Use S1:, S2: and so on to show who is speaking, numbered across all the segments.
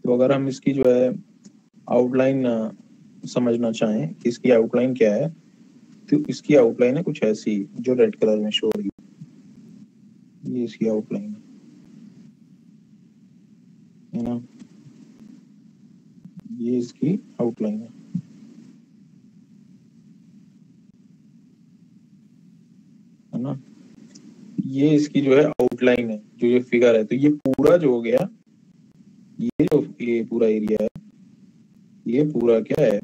S1: तो अगर हम इसकी जो है आउटलाइन समझना चाहें कि इसकी आउटलाइन क्या है, तो इसकी आउटलाइन है कुछ ऐसी जो रेड कलर में शो हो रही है। ये इसकी आउटलाइन है ना, ये इसकी आउटलाइन है ना। ये इसकी जो है आउटलाइन है, जो ये फिगर है। तो ये पूरा जो हो गया, ये पूरा एरिया है, ये पूरा क्या है,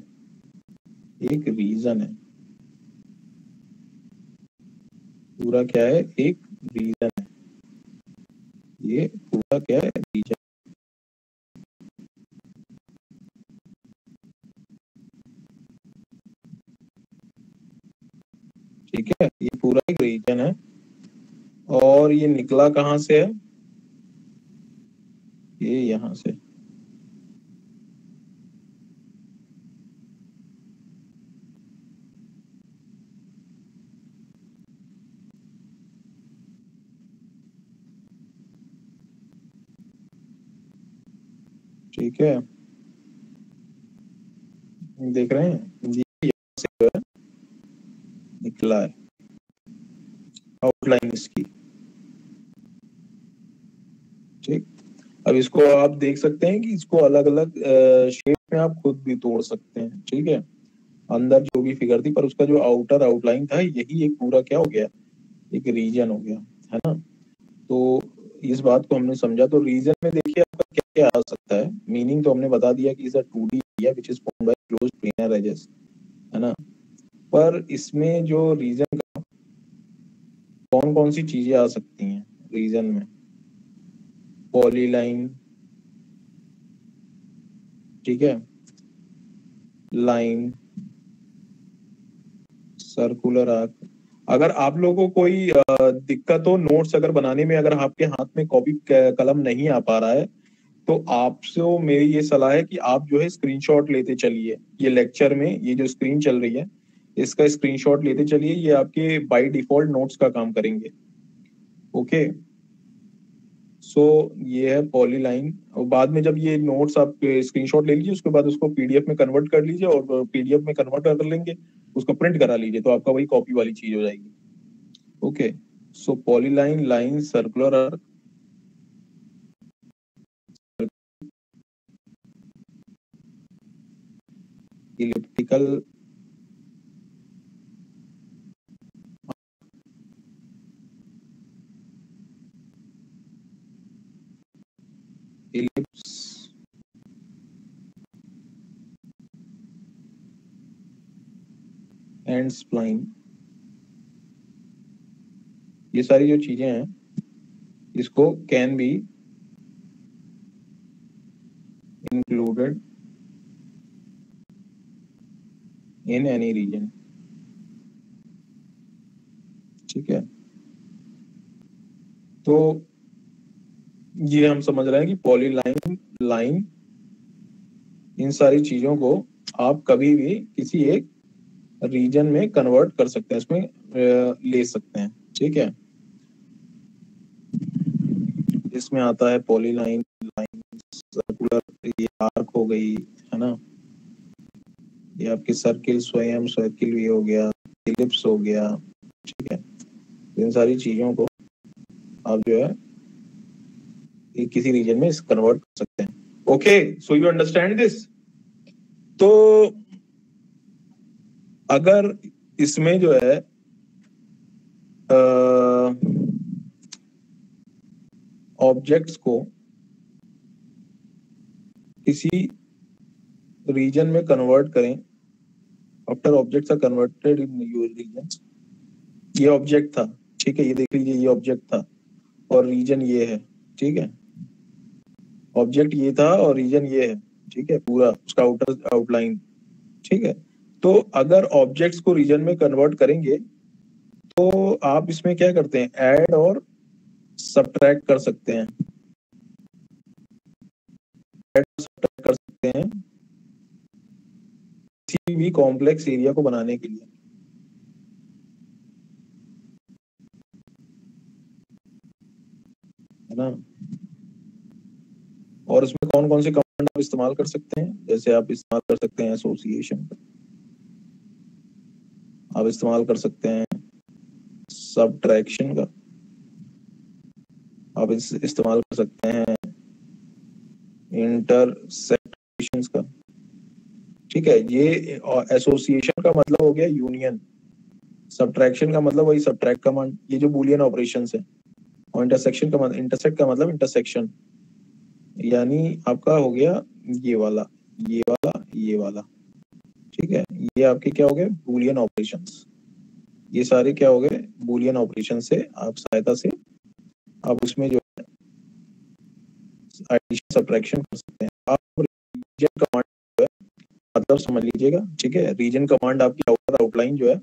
S1: एक रीजन है। पूरा क्या है, एक रीजन है। ये पूरा क्या है, रीजन। ठीक है, ये पूरा एक रीजन है। और ये निकला कहां से है, ये यहां से। ठीक है, देख रहे हैं, ये यहाँ से जो है निकला है आउटलाइन इसकी। ठीक, अब इसको आप देख सकते हैं कि इसको अलग अलग शेप में आप खुद भी तोड़ सकते हैं। ठीक है, अंदर जो भी फिगर थी, पर उसका जो आउटर आउटलाइन था, यही एक पूरा क्या हो गया, एक रीजन हो गया, है ना। तो इस बात को हमने समझा। तो रीजन में देखिए आपका क्या क्या आ सकता है। मीनिंग तो हमने बता दिया कि is a 2D area which is formed by close planar edges, है ना। पर इसमें जो रीजन का कौन कौन सी चीजें आ सकती हैं रीजन में, पॉलीलाइन, ठीक है, लाइन, सर्कुलर आर्क। अगर आप लोगों को कोई दिक्कत हो नोट्स अगर बनाने में, अगर आपके हाथ में कॉपी कलम नहीं आ पा रहा है, तो आपसे मेरी ये सलाह है कि आप जो है स्क्रीनशॉट लेते चलिए। ये लेक्चर में ये जो स्क्रीन चल रही है, इसका स्क्रीनशॉट लेते चलिए। ये आपके बाय डिफॉल्ट नोट्स का काम करेंगे। ओके, सो ये है पॉलीलाइन। और बाद में जब ये नोट्स आप स्क्रीनशॉट ले लीजिए, उसके बाद उसको पीडीएफ में कन्वर्ट कर लीजिए, और पीडीएफ में कन्वर्ट कर लेंगे, उसको प्रिंट करा लीजिए, तो आपका वही कॉपी वाली चीज हो जाएगी। Okay, so polyline, line, circular arc, elliptical, ellipse, and spline. ये सारी जो चीजें हैं, इसको can be included in any region. ठीक है, तो ये हम समझ रहे हैं कि पॉलीलाइन, लाइन, इन सारी चीजों को आप कभी भी किसी एक रीजन में कन्वर्ट कर सकते हैं, इसमें ले सकते हैं। ठीक है, इसमें आता है पॉलीलाइन, लाइन, सर्कुलर, ये आर्क हो गई, है ना। ये आपके सर्किल, स्वयं सर्किल भी हो गया, इलिप्स हो गया। ठीक है, इन सारी चीजों को आप जो है किसी रीजन में कन्वर्ट कर सकते हैं। Okay, so you understand this. तो अगर इसमें जो है ऑब्जेक्ट्स को किसी रीजन में कन्वर्ट करें, after objects are converted in your region. ये ऑब्जेक्ट था, ठीक है, ये देख लीजिए, ये ऑब्जेक्ट था और रीजन ये है। ठीक है, ऑब्जेक्ट ये था और रीजन ये है। ठीक है, पूरा उसका आउटर आउटलाइन। ठीक है, तो अगर ऑब्जेक्ट्स को रीजन में कन्वर्ट करेंगे, तो आप इसमें क्या करते हैं, ऐड और सब्ट्रैक्ट कर सकते हैं। ऐड और सब्ट्रैक्ट कर सकते हैं किसी भी कॉम्प्लेक्स एरिया को बनाने के लिए, है ना। और उसमें कौन कौन से कमांड आप इस्तेमाल कर सकते हैं, जैसे आप इस्तेमाल कर सकते हैं एसोसिएशन, आप इस्तेमाल कर सकते हैं सबट्रैक्शन का, आप इस्तेमाल कर सकते हैं इंटरसेक्शंस का। ठीक है, ये एसोसिएशन का मतलब हो गया यूनियन, सबट्रैक्शन का मतलब वही सबट्रैक्ट कमांड, ये जो बूलियन ऑपरेशंस है, और इंटरसेक्शन का मतलब इंटरसेक्ट का मतलब इंटरसेक्शन, यानी आपका हो गया ये वाला, ये वाला, ये वाला। ठीक है, ये आपके क्या हो गए बूलियन ऑपरेशंस, ये सारे क्या हो गए बूलियन ऑपरेशन से आप सहायता से आप उसमें जो एडिशन सब्ट्रैक्शन कर सकते हैं। आप रीजन कमांड जो है मतलब समझ लीजिएगा, ठीक है, रीजन कमांड आपकी आउटर आउटलाइन जो है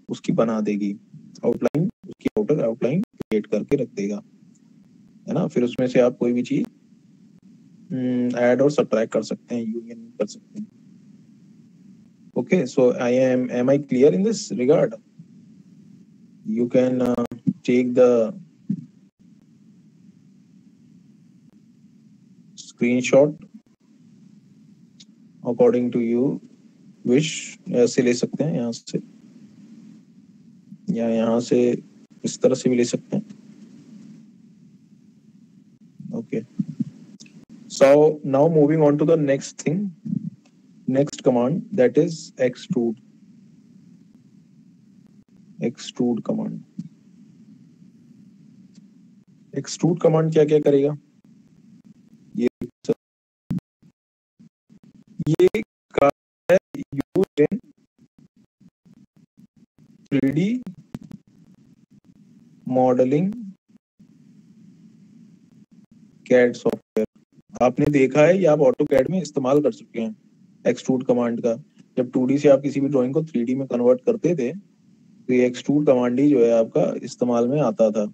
S1: उसकी बना देगी, आउटलाइन उसकी आउटर आउटलाइन क्रिएट करके रख देगा, है ना। फिर उसमें से आप कोई भी चीज ऐड और सब्ट्रैक्ट कर सकते हैं, यूनियन कर सकते हैं। Okay, so am I clear in this regard? You can take the screenshot according to you wish, ऐसे ले सकते हैं यहाँ से, या यहाँ से इस तरह से भी ले सकते हैं। Okay, so now moving on to the next thing, next command, that is extrude. Extrude command, extrude command क्या क्या करेगा, ये है used in 3D modeling CAD software. आपने देखा है या आप ऑटो कैड में इस्तेमाल कर चुके हैं एक्सट्रूड कमांड का। जब 2D से आप किसी भी ड्राइंग को 3D में कन्वर्ट करते थे तो ये एक्सट्रूड कमांड ही जो है आपका इस्तेमाल में आता था।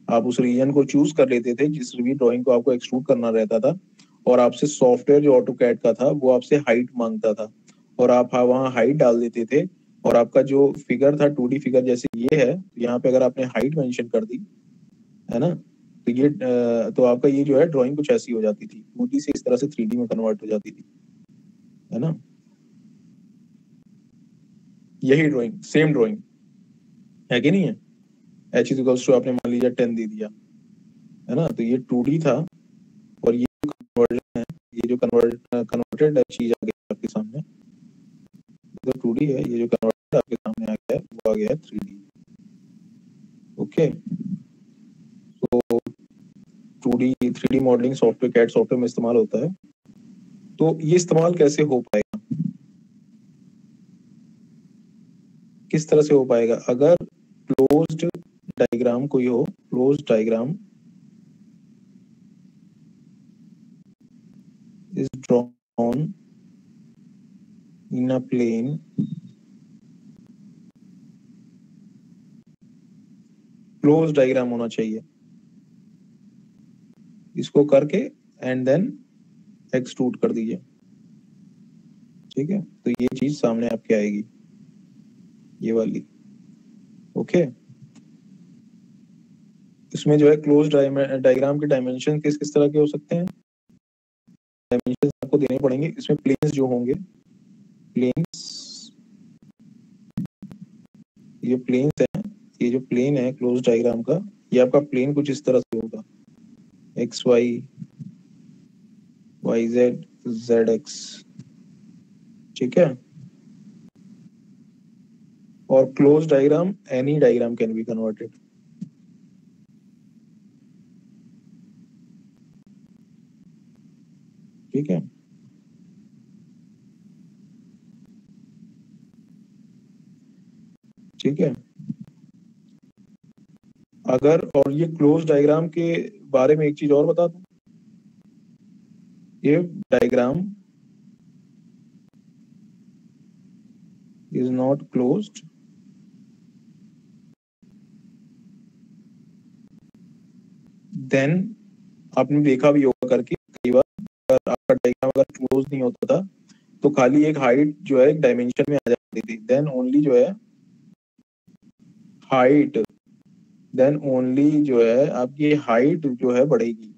S1: आप उस रीजन को चूज कर लेते थे जिस भी ड्राइंग को आपको एक्सट्रूड करना रहता था, और आपसे सॉफ्टवेयर जो ऑटो कैड का था वो आपसे हाइट मांगता था, और आप वहाँ हाइट डाल देते थे, और आपका जो फिगर था 2D फिगर जैसे ये है, यहाँ पे अगर आपने हाइट मेंशन कर दी, है ना, तो ये तो आपका ये जो है ड्राइंग कुछ ऐसी हो जाती थी, 2D से इस तरह से 3D में कन्वर्ट हो जाती थी, है ना। यही ड्राइंग, सेम ड्राइंग है कि नहीं है, एच इज इक्वल्स टू आपने मान लीजिए 10 दे दिया, है ना, तो ये 2D था, और ये जो कन्वर्जन है, ये जो कन्वर्टेड चीज आ गई आपके सामने, तो 2D है, ये जो कन्वर्टेड आपके सामने आ गया है वो आ गया है 3D। ओके, तो 2D 3D modelling software CAD software में इस्तेमाल होता है। तो ये इस्तेमाल कैसे हो पाएगा, किस तरह से हो पाएगा, अगर क्लोज्ड डायग्राम कोई हो, closed diagram is drawn in a plane close diagram होना चाहिए, इसको करके एंड देन एक्सट्रूड कर दीजिए। ठीक है, तो ये चीज सामने आपके आएगी, ये वाली। ओके, इसमें जो है क्लोज डायग्राम के डायमेंशन किस किस तरह के हो सकते हैं, डायमेंशन आपको देने पड़ेंगे। इसमें प्लेन्स जो होंगे, प्लेन्स, ये प्लेन्स हैं, ये जो प्लेन है क्लोज डायग्राम का, ये आपका प्लेन कुछ इस तरह से होगा, x y, y z, z x. ठीक है, और close diagram any diagram can be converted. ठीक है, ठीक है, अगर, और ये क्लोज डायग्राम के बारे में एक चीज और बता दूं, ये diagram is not closed then, आपने देखा भी होगा करके कई बार, अगर आपका डायग्राम अगर क्लोज नहीं होता था तो खाली एक हाइट जो है एक डायमेंशन में आ जाती थी, देन ओनली जो है हाइट, देन ओनली जो है आपकी हाइट जो है बढ़ेगी,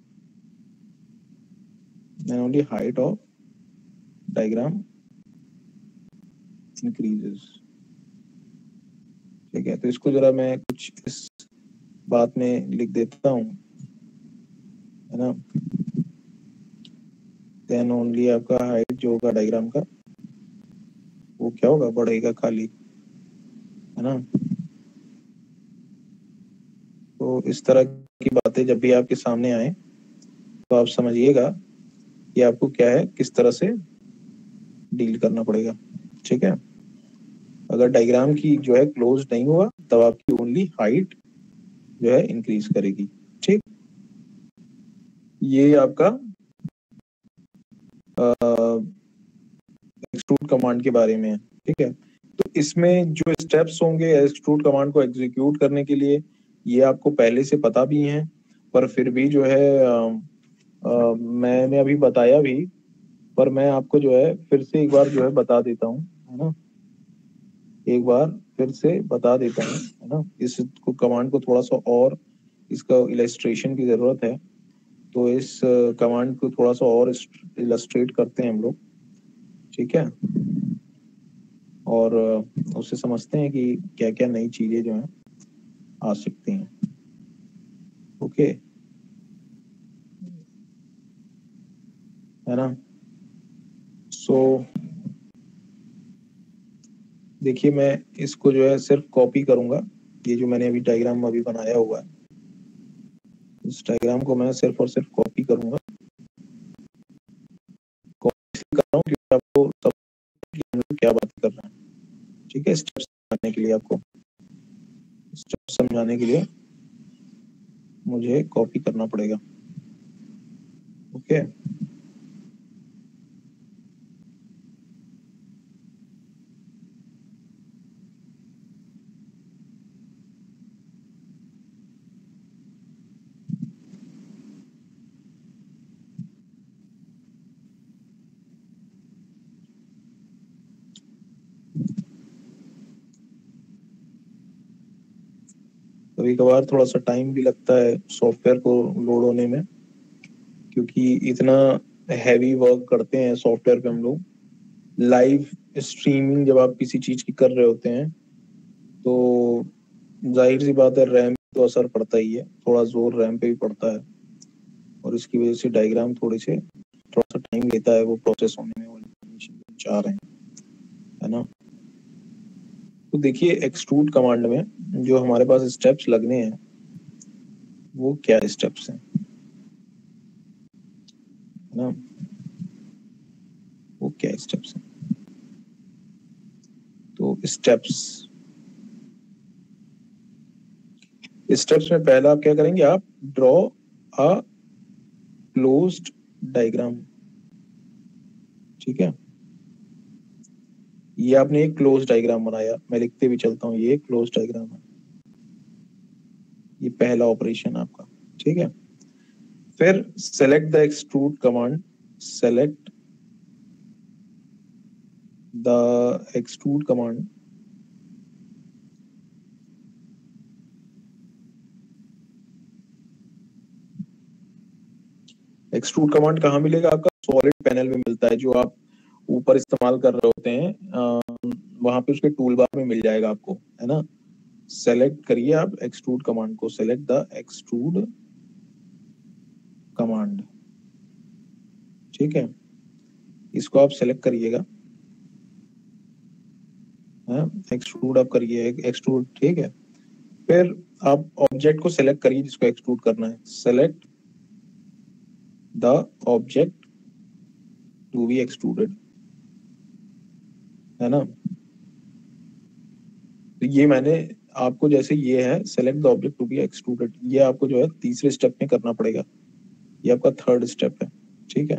S1: then only height of diagram increases। ठीक है, तो इसको जरा मैं कुछ इस बात में लिख देता हूँ, है ना। देन ओनली आपका हाइट जो होगा डायग्राम का वो क्या होगा, बढ़ेगा खाली, है ना। तो इस तरह की बातें जब भी आपके सामने आए तो आप समझिएगा कि आपको क्या है, किस तरह से डील करना पड़ेगा। ठीक है, अगर डायग्राम की जो है क्लोज नहीं हुआ तब आपकी ओनली हाइट जो है इंक्रीज करेगी। ठीक, ये आपका एक्सट्रूड कमांड के बारे में है। ठीक है, तो इसमें जो स्टेप्स होंगे एक्सट्रूड कमांड को एग्जीक्यूट करने के लिए ये आपको पहले से पता भी हैं, पर फिर भी जो है मैंने अभी बताया भी, पर मैं आपको जो है फिर से एक बार जो है बता देता हूँ, है ना। एक बार फिर से बता देता हूँ, है ना। इस कमांड को थोड़ा सा और इसका इलस्ट्रेशन की जरूरत है, तो इस कमांड को थोड़ा सा और इलस्ट्रेट करते हैं हम लोग। ठीक है, और उससे समझते हैं कि क्या क्या नई चीजें जो हैं आ सकती हैं। ओके, है ना। सो देखिए, मैं इसको जो है सिर्फ कॉपी करूंगा, ये जो मैंने अभी डायग्राम अभी बनाया हुआ है इस डायग्राम को मैं सिर्फ और सिर्फ कॉपी करूंगा। कॉपी कर रहा हूँ क्योंकि आपको सब क्या बात कर रहे हैं। ठीक है, स्टेप्स समझाने के लिए आपको स्टेप्स समझाने के लिए मुझे कॉपी करना पड़ेगा। ओके, कभी कभार थोड़ा सा टाइम भी लगता है सॉफ्टवेयर को लोड होने में, क्योंकि इतना हैवी वर्क करते हैं सॉफ्टवेयर पे हम लोग। लाइव स्ट्रीमिंग जब आप किसी चीज की कर रहे होते हैं तो जाहिर सी बात है रैम तो असर पड़ता ही है, थोड़ा जोर रैम पे भी पड़ता है, और इसकी वजह से डायग्राम थोड़ा सा टाइम लेता है वो प्रोसेस होने में, वो information जो चाह रहे हैं, है ना। तो देखिए एक्सट्रूड कमांड में जो हमारे पास स्टेप्स लगने हैं वो क्या स्टेप्स हैं, है ना। वो क्या स्टेप्स हैं, तो स्टेप्स में पहला आप क्या करेंगे, आप ड्रॉ अ क्लोज्ड डायग्राम। ठीक है, ये आपने एक क्लोज डायग्राम बनाया, मैं लिखते भी चलता हूँ, ये क्लोज डायग्राम है, ये पहला ऑपरेशन आपका। ठीक है, फिर select the extrude command, select the extrude command. Extrude command कहाँ मिलेगा आपका, सॉलिड पैनल में मिलता है, जो आप ऊपर इस्तेमाल कर रहे होते हैं वहां पे उसके टूल बार में मिल जाएगा आपको, है ना। सेलेक्ट करिए आप एक्सट्रूड कमांड को, सेलेक्ट द एक्सट्रूड कमांड। ठीक है, इसको आप सेलेक्ट करिएगा, एक्सट्रूड आप करिए एक्सट्रूड। ठीक है, फिर आप ऑब्जेक्ट को सेलेक्ट करिए जिसको एक्सट्रूड करना है, select the object to be extruded, है ना। तो ये मैंने आपको, जैसे ये है select the object to be extruded, ये आपको जो है तीसरे स्टेप में करना पड़ेगा, ये आपका थर्ड स्टेप है। ठीक है,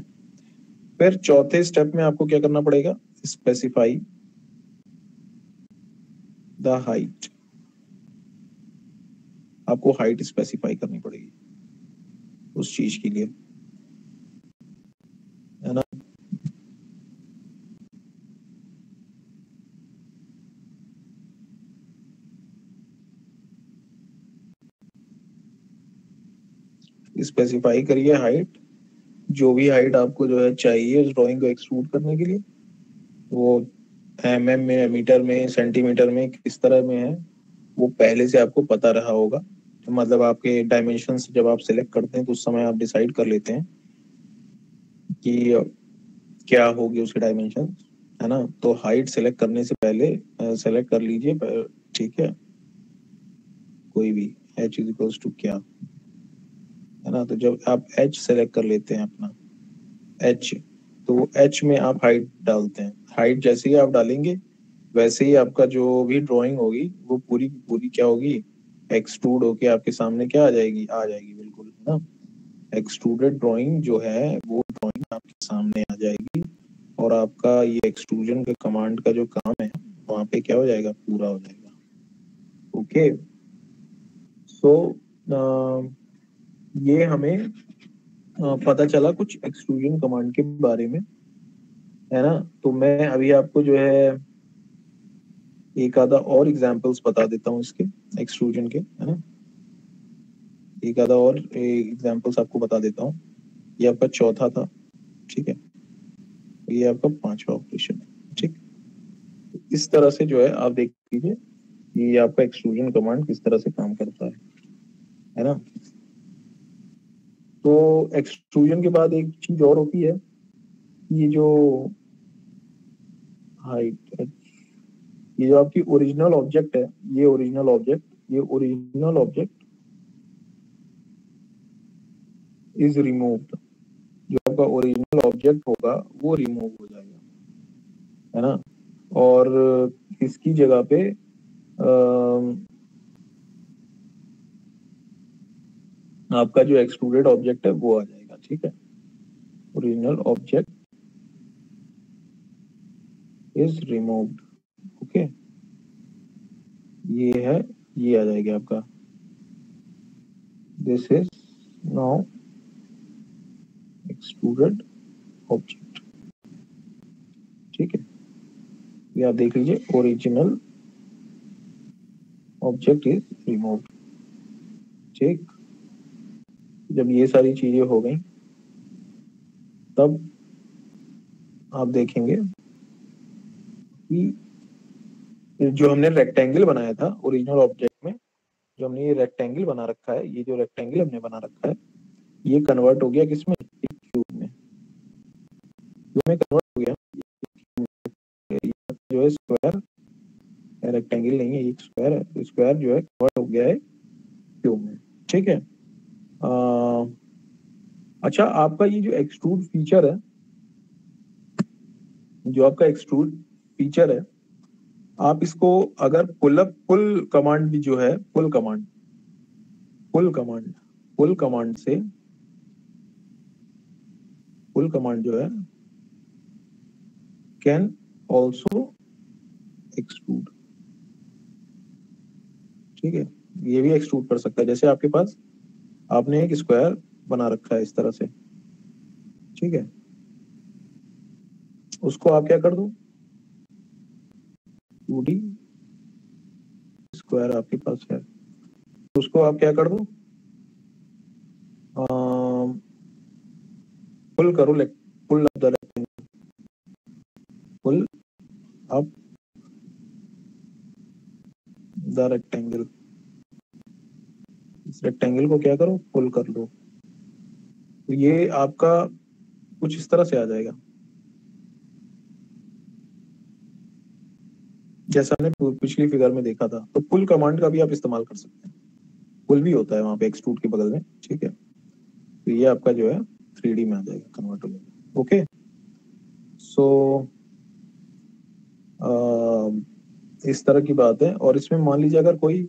S1: फिर चौथे स्टेप में आपको क्या करना पड़ेगा, स्पेसिफाई द हाइट, आपको हाइट स्पेसिफाई करनी पड़ेगी उस चीज के लिए, है ना। स्पेसिफाई करिए हाइट, जो भी हाइट आपको जो है चाहिए उस ड्राइंग को एक्सट्रूड करने के लिए, वो mm में, मीटर में, सेंटीमीटर में, किस तरह में है, वो पहले से आपको पता रहा होगा। तो मतलब आपके डायमेंशंस जब आप सिलेक्ट करते हैं तो उस समय आप डिसाइड कर लेते हैं कि क्या होगी उसके डायमेंशन, है ना। तो हाइट सेलेक्ट करने से पहले सेलेक्ट कर लीजिए, ठीक है, कोई भी h इक्वल्स टू क्या, है ना। तो जब आप h सेलेक्ट कर लेते हैं अपना h, तो वो h में आप हाइट डालते हैं। हाइट जैसे ही आप डालेंगे वैसे ही आपका जो भी ड्राइंग होगी वो पूरी पूरी क्या होगी, एक्सट्रूड होके आपके सामने क्या आ जाएगी बिल्कुल, है ना। एक्सट्रूडेड ड्राइंग जो है वो ड्राइंग आपके सामने आ जाएगी, और आपका ये एक्सट्रूजन के कमांड का जो काम है वहां पे क्या हो जाएगा, पूरा हो जाएगा। ओके, सो ये हमें पता चला कुछ एक्सट्रूजन कमांड के बारे में, है ना। तो मैं अभी आपको जो है एक आधा और एग्जांपल्स बता देता हूँ इसके, एक्सट्रूजन के, है ना। एक आधा और एग्जांपल्स आपको बता देता हूँ। ये आपका चौथा था, ठीक है, ये आपका पांचवा ऑपरेशन है, ठीक। इस तरह से जो है आप देख लीजिए ये आपका एक्सट्रूजन कमांड किस तरह से काम करता है ना। तो एक्सट्रूजन के बाद एक चीज और होती है, ये जो हाइट, ये जो आपकी ओरिजिनल ऑब्जेक्ट है, ये ओरिजिनल ऑब्जेक्ट इज रिमूव्ड। जो आपका ओरिजिनल ऑब्जेक्ट होगा वो रिमूव हो जाएगा, है ना। और इसकी जगह पे आपका जो एक्सट्रूडेड ऑब्जेक्ट है वो आ जाएगा, ठीक है। Original object is removed, okay, ये है, ये आ जाएगा आपका, this is now extruded object, ठीक है। ये आप देख लीजिए, ओरिजिनल ऑब्जेक्ट इज रिमूव्ड, ठीक। जब ये सारी चीजें हो गई तब आप देखेंगे कि जो हमने रेक्टेंगल बनाया था ओरिजिनल ऑब्जेक्ट में, जो हमने ये रेक्टेंगल बना रखा है, ये जो रेक्टेंगल हमने बना रखा है ये कन्वर्ट हो गया किसमें, क्यूब में। क्यूब में कन्वर्ट हो गया, ये जो है स्क्वायर, रेक्टेंगल नहीं है, ये स्क्वायर है, स्क्वायर जो है कन्वर्ट हो गया है क्यूब में, ठीक है। अच्छा, आपका ये जो एक्सट्रूड फीचर है, जो आपका एक्सट्रूड फीचर है, आप इसको अगर पुल कमांड भी जो है, पुल कमांड से, पुल कमांड जो है कैन ऑल्सो एक्सट्रूड, ठीक है, ये भी एक्सट्रूड कर सकता है। जैसे आपके पास आपने एक स्क्वायर बना रखा है इस तरह से, ठीक है, उसको आप क्या कर दो, 2D स्क्वायर आपके पास है, उसको आप क्या कर दो, पुल करो, pull up the rectangle, pull up the rectangle, इस रेक्टेंगल को क्या करो, पुल कर लो। तो ये आपका कुछ इस तरह से आ जाएगा, जैसा हमने पिछली फिगर में देखा था। तो पुल कमांड का भी आप इस्तेमाल कर सकते हैं, पुल भी होता है वहां पे एक्सट्रूड के बगल में, ठीक है। तो ये आपका जो है 3D में आ जाएगा, कन्वर्ट हो जाएगा, ओके। सो इस तरह की बात है। और इसमें मान लीजिए अगर कोई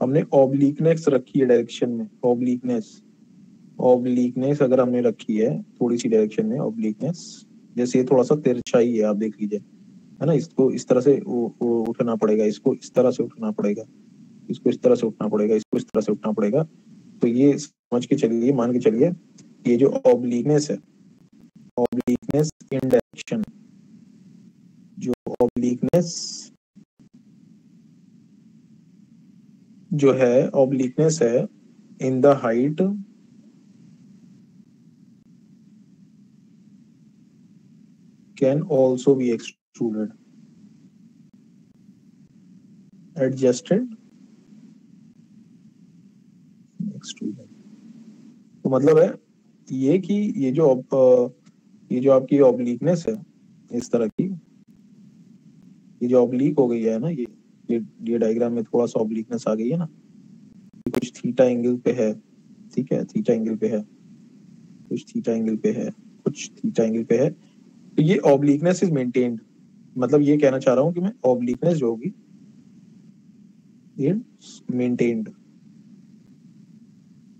S1: हमने ऑब्लिकनेस रखी है डायरेक्शन में, ऑब्लिकनेस अगर हमने रखी है थोड़ी सी डायरेक्शन में, ऑब्लिकनेस, जैसे ये थोड़ा सा तिरछाई है, आप देख लीजिए, है ना। इसको इस तरह से उठना पड़ेगा, इसको इस तरह से उठना पड़ेगा, इसको इस तरह से उठना पड़ेगा, इसको इस तरह से उठना पड़ेगा। तो ये समझ के चलिए, मान के चलिए, ये जो ऑब्लिकनेस है, ऑब्लिकनेस इन डायरेक्शन, जो ऑब्लिकनेस जो है, ऑब्लिकनेस है in the height can also be extruded. Adjusted, extruded. तो मतलब है ये कि ये जो आपकी ऑब्लिकनेस है इस तरह की, ये जो ऑब्लिक हो गई है ना, ये डायग्राम में थोड़ा सा ऑब्लिकनेस आ गई है ना, कुछ थीटा एंगल पे है, ठीक है, थीटा एंगल पे है, कुछ थीटा एंगल पे है, कुछ थीटा एंगल पे है, तो ये ऑब्लिकनेस इज मेंटेन्ड। मतलब ये कहना चाह रहा हूँ कि मैं ऑब्लिकनेस जो होगी ये मेंटेन्ड,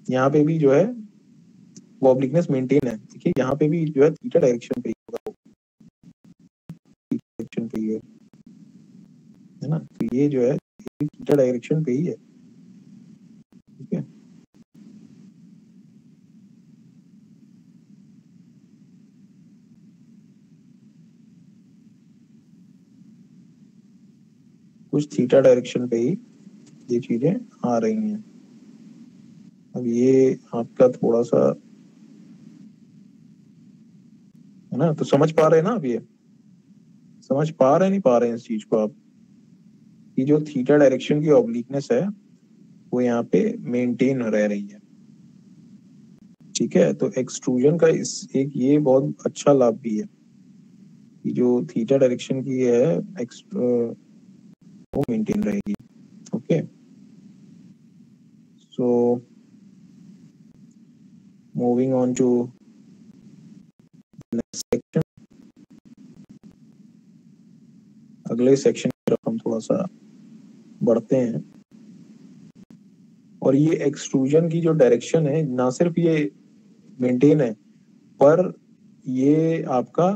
S1: यहाँ पे भी जो है वो ऑब्लिकनेस मेंटेन है। देखिए यहाँ पे भी जो है थीटा डायरेक्शन पे ही होगा, डायरेक्शन पे ही है ना, तो ये जो है थीटा डायरेक्शन पे ही है, ठीक है। कुछ थीटा डायरेक्शन पे ही ये चीजें आ रही हैं। अब ये आपका थोड़ा सा है ना, तो समझ पा रहे हैं ना आप, ये समझ पा रहे नहीं पा रहे हैं इस चीज को आप, कि जो थीटा डायरेक्शन की ऑब्लिकनेस है वो यहाँ पे मेंटेन रह रही है, ठीक है। तो एक्सट्रूजन का इस एक ये बहुत अच्छा लाभ भी है कि जो थीटा डायरेक्शन की है वो मेंटेन रहेगी, okay. So moving on to next section, अगले सेक्शन की तरफ हम थोड़ा सा बढ़ते हैं। और ये एक्सट्रूजन की जो डायरेक्शन है ना सिर्फ ये मेंटेन है, पर ये आपका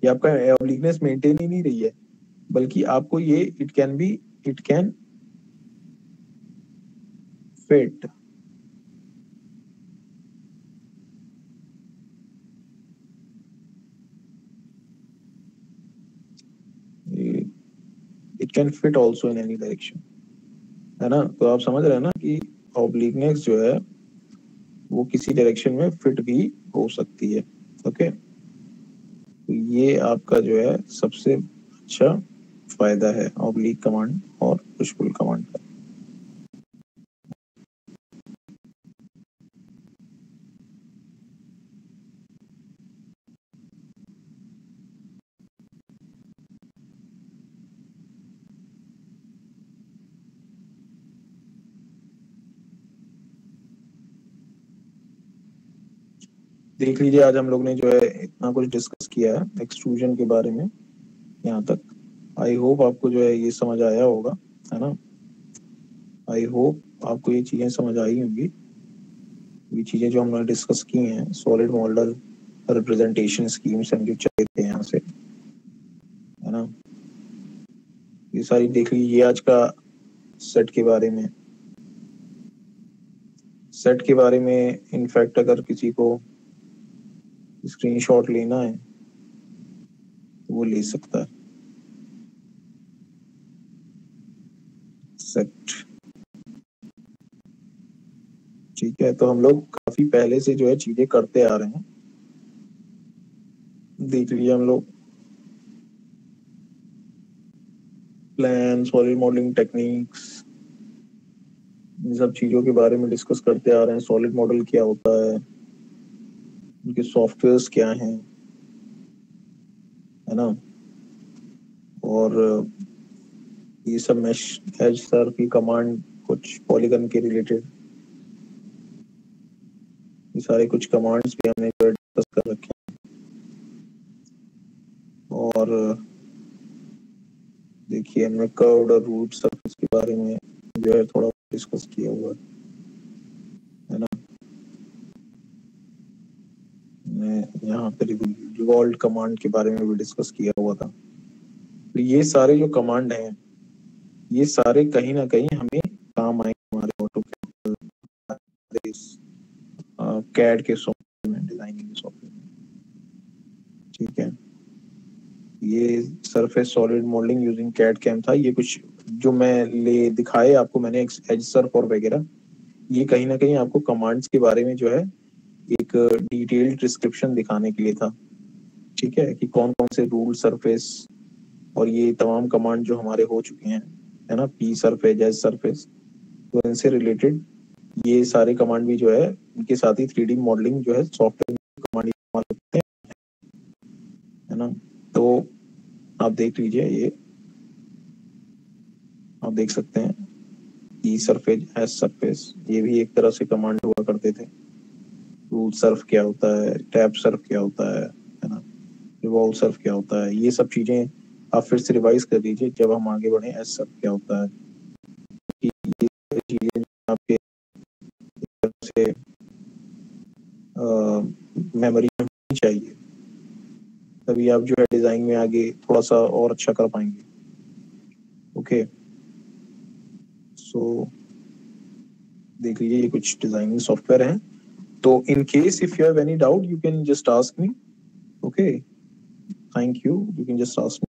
S1: ये आपका ऑब्लिकनेस मेंटेन ही नहीं रही है, बल्कि आपको ये it can fit it can fit also in any direction, है ना। तो आप समझ रहे हैं ना कि ऑब्लिकनेस जो है वो किसी डायरेक्शन में फिट भी हो सकती है, ओके। तो ये आपका जो है सबसे अच्छा फायदा है ऑब्लिक कमांड और पुश पुल कमांड का। देख लीजिए आज हम लोग ने जो है इतना कुछ डिस्कस किया है एक्सट्रूजन के बारे में यहाँ तक। आई होप आपको जो है ये समझ आया होगा, है ना। आई होप आपको ये चीजें समझ आई होंगी, ये चीजें जो हमने डिस्कस की हैं, सॉलिड मॉडल रिप्रेजेंटेशन स्कीम्स हम जो चले थे यहाँ से, है ना, ये सारी देख लीजिए। आज का सेट के बारे में, सेट के बारे में इनफैक्ट अगर किसी को स्क्रीनशॉट लेना है तो वो ले सकता है। सेट, ठीक है। तो हम लोग काफी पहले से जो है चीजें करते आ रहे हैं, देख लीजिए हम लोग प्लान, सॉलिड मॉडलिंग टेक्निक्स, इन सब चीजों के बारे में डिस्कस करते आ रहे हैं। सॉलिड मॉडल क्या होता है, उनके सॉफ्टवेयर्स क्या हैं, है ना। और ये सब मैश एज सर की कमांड, कुछ पॉलीगन के रिलेटेड ये सारे कुछ कमांड्स भी हमने डिस्कस कर रखे हैं। और देखिए हमने कर्व्ड और रूट सरफेस के बारे में जो है थोड़ा डिस्कस किया हुआ है ना। यहाँ पे रिवॉल्ट कमांड के बारे में भी डिस्कस किया हुआ था। तो ये सारे जो कमांड हैं ये सारे कहीं ना कहीं हमें काम आएंगे हमारे ऑटोकैड कैड के सॉफ्टवेयर में, डिजाइनिंग के सॉफ्टवेयर में, ठीक है। ये surface solid modelling using CAD CAM था। ये कुछ जो मैं ले दिखाए आपको मैंने एज सर्फ और वगैरह, ये कहीं ना कहीं आपको कमांड्स के बारे में जो है एक डिटेल्ड डिस्क्रिप्शन दिखाने के लिए था, ठीक है, कि कौन कौन से रूल सरफेस और ये तमाम कमांड जो हमारे हो चुके हैं, है ना, पी सरफेस, एस सरफेस, तो इनसे रिलेटेड ये सारे कमांड भी जो है, इनके साथ ही 3D मॉडलिंग जो है सॉफ्टवेयर कमांड इस्तेमाल करते हैं, है ना। तो आप देख लीजिए, ये आप देख सकते हैं, ई सरफेस, एस सरफेस, ये भी एक तरह से कमांड हुआ करते थे। रूल सर्फ क्या होता है, टैब सर्फ क्या होता है ना, रिवॉल्व सर्फ क्या होता है, ये सब चीजें आप फिर से रिवाइज कर लीजिए जब हम आगे बढ़े। एस सर्फ क्या होता है, कि ये चीजें आपके से मेमोरी में होनी चाहिए, तभी आप जो है डिजाइन में आगे थोड़ा सा और अच्छा कर पाएंगे। ओके, सो देख लीजिए, ये कुछ डिजाइनिंग सॉफ्टवेयर हैं। तो in case if you have any doubt, you can just ask me. Okay, thank you, you can just ask me.